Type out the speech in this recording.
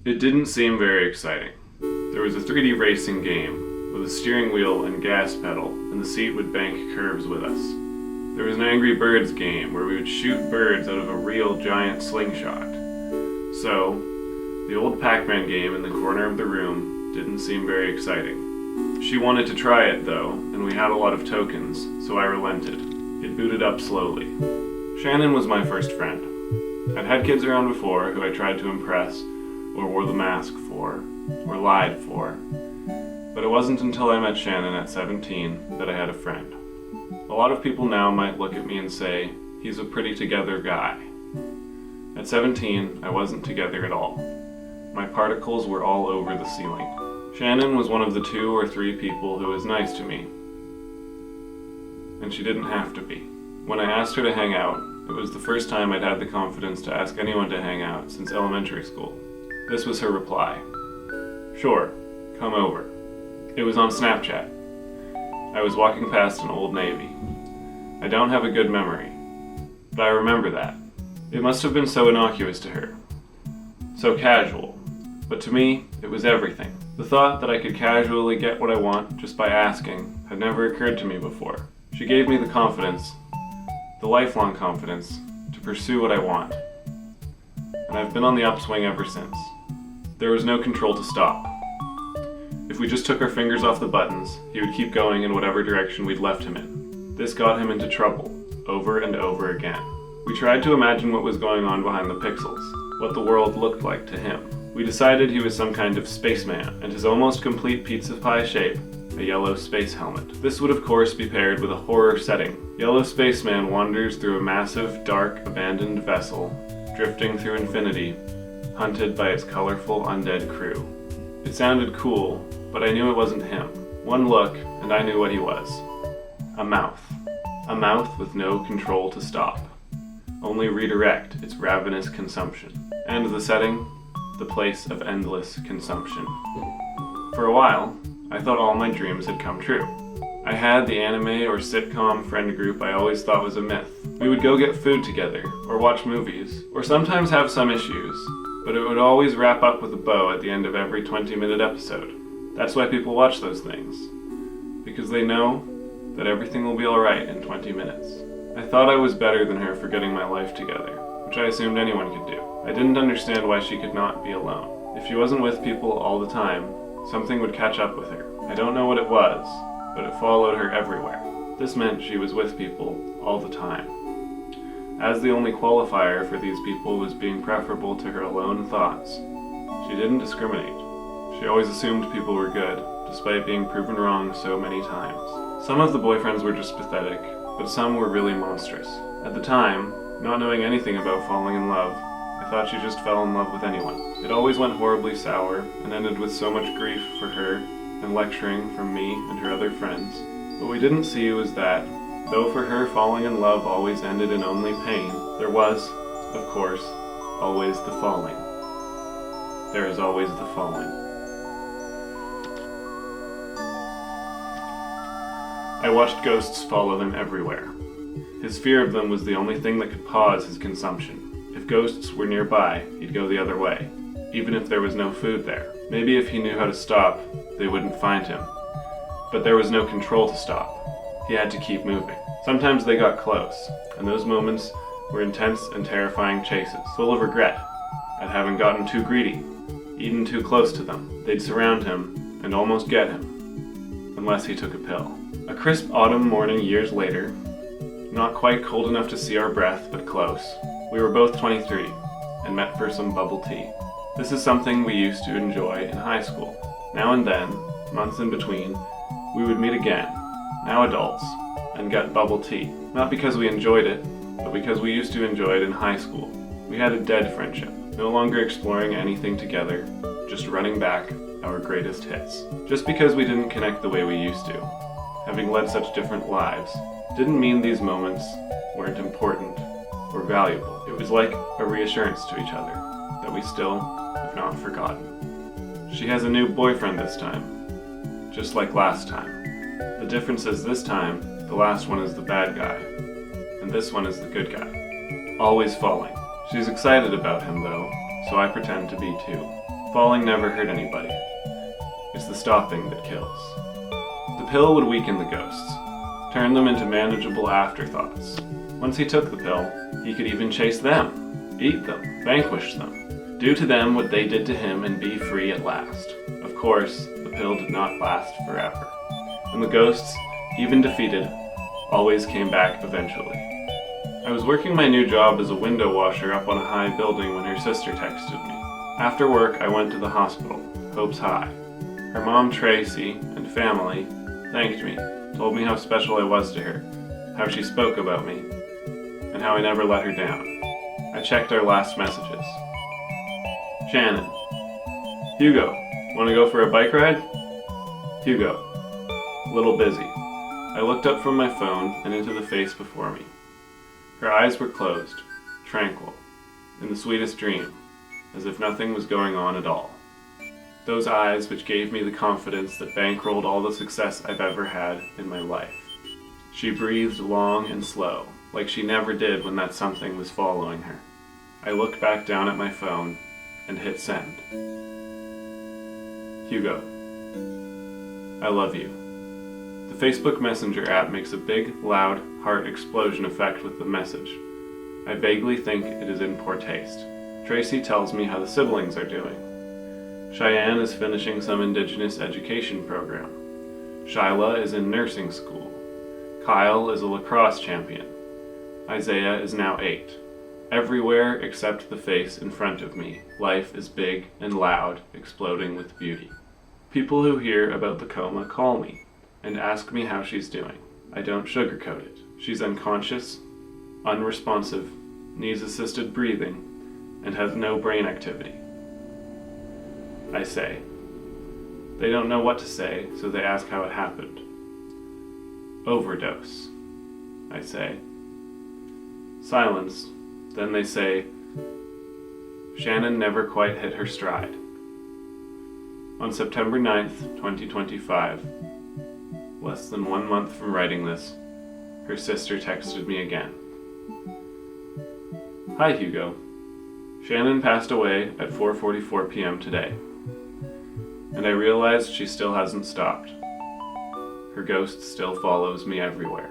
It didn't seem very exciting. There was a 3D racing game with a steering wheel and gas pedal, and the seat would bank curves with us. There was an Angry Birds game where we would shoot birds out of a real giant slingshot. So, the old Pac-Man game in the corner of the room didn't seem very exciting. She wanted to try it though, and we had a lot of tokens, so I relented. It booted up slowly. Shannon was my first friend. I'd had kids around before who I tried to impress, or wore the mask for, or lied for. But it wasn't until I met Shannon at 17 that I had a friend. A lot of people now might look at me and say, he's a pretty together guy. At 17, I wasn't together at all. My particles were all over the ceiling. Shannon was one of the 2 or 3 people who was nice to me. And she didn't have to be. When I asked her to hang out, it was the first time I'd had the confidence to ask anyone to hang out since elementary school. This was her reply. Sure, come over. It was on Snapchat. I was walking past an Old Navy. I don't have a good memory, but I remember that. It must have been so innocuous to her. So casual. But to me, it was everything. The thought that I could casually get what I want just by asking had never occurred to me before. She gave me the confidence, the lifelong confidence, to pursue what I want. And I've been on the upswing ever since. There was no control to stop. If we just took our fingers off the buttons, he would keep going in whatever direction we'd left him in. This got him into trouble, over and over again. We tried to imagine what was going on behind the pixels, what the world looked like to him. We decided he was some kind of spaceman, and his almost complete pizza pie shape, a yellow space helmet. This would of course be paired with a horror setting. Yellow spaceman wanders through a massive, dark, abandoned vessel, drifting through infinity, hunted by its colorful undead crew. It sounded cool, but I knew it wasn't him. One look, and I knew what he was. A mouth. A mouth with no control to stop. Only redirect its ravenous consumption. And the setting? The place of endless consumption. For a while, I thought all my dreams had come true. I had the anime or sitcom friend group I always thought was a myth. We would go get food together, or watch movies, or sometimes have some issues, but it would always wrap up with a bow at the end of every 20-minute episode. That's why people watch those things. Because they know that everything will be alright in 20 minutes. I thought I was better than her for getting my life together, which I assumed anyone could do. I didn't understand why she could not be alone. If she wasn't with people all the time, something would catch up with her. I don't know what it was, but it followed her everywhere. This meant she was with people all the time. As the only qualifier for these people was being preferable to her alone thoughts, she didn't discriminate. She always assumed people were good, despite being proven wrong so many times. Some of the boyfriends were just pathetic, but some were really monstrous. At the time, not knowing anything about falling in love, I thought she just fell in love with anyone. It always went horribly sour, and ended with so much grief for her, and lecturing from me and her other friends. What we didn't see was that, though for her falling in love always ended in only pain, there was, of course, always the falling. There is always the falling. I watched ghosts follow him everywhere. His fear of them was the only thing that could pause his consumption. If ghosts were nearby, he'd go the other way, even if there was no food there. Maybe if he knew how to stop, they wouldn't find him. But there was no control to stop. He had to keep moving. Sometimes they got close, and those moments were intense and terrifying chases, full of regret at having gotten too greedy, eaten too close to them. They'd surround him and almost get him, unless he took a pill. A crisp autumn morning years later, not quite cold enough to see our breath, but close, we were both 23 and met for some bubble tea. This is something we used to enjoy in high school. Now and then, months in between, we would meet again, now adults, and get bubble tea. Not because we enjoyed it, but because we used to enjoy it in high school. We had a dead friendship, no longer exploring anything together, just running back our greatest hits. Just because we didn't connect the way we used to, having led such different lives, didn't mean these moments weren't important or valuable. It was like a reassurance to each other that we still have not forgotten. She has a new boyfriend this time, just like last time. The difference is this time, the last one is the bad guy, and this one is the good guy. Always falling. She's excited about him though, so I pretend to be too. Falling never hurt anybody. It's the stopping that kills. The pill would weaken the ghosts, turn them into manageable afterthoughts. Once he took the pill, he could even chase them, eat them, vanquish them, do to them what they did to him and be free at last. Of course, the pill did not last forever, and the ghosts, even defeated, always came back eventually. I was working my new job as a window washer up on a high building when her sister texted me. After work, I went to the hospital, Hope's High. Her mom, Tracy, and family thanked me, told me how special I was to her, how she spoke about me, and how I never let her down. I checked our last messages. Shannon. Hugo, want to go for a bike ride? Hugo. Little busy. I looked up from my phone and into the face before me. Her eyes were closed, tranquil, in the sweetest dream, as if nothing was going on at all. Those eyes which gave me the confidence that bankrolled all the success I've ever had in my life. She breathed long and slow, like she never did when that something was following her. I looked back down at my phone and hit send. Hugo, I love you. The Facebook Messenger app makes a big, loud, heart explosion effect with the message. I vaguely think it is in poor taste. Tracy tells me how the siblings are doing. Cheyenne is finishing some Indigenous education program. Shyla is in nursing school. Kyle is a lacrosse champion. Isaiah is now 8. Everywhere except the face in front of me, life is big and loud, exploding with beauty. People who hear about the coma call me and ask me how she's doing. I don't sugarcoat it. She's unconscious, unresponsive, needs assisted breathing, and has no brain activity. I say. They don't know what to say, so they ask how it happened. Overdose, I say. Silence. Then they say, Shannon never quite hit her stride. On September 9th, 2025, less than 1 month from writing this, her sister texted me again. Hi, Hugo. Shannon passed away at 4:44 p.m. today, and I realized she still hasn't stopped. Her ghost still follows me everywhere.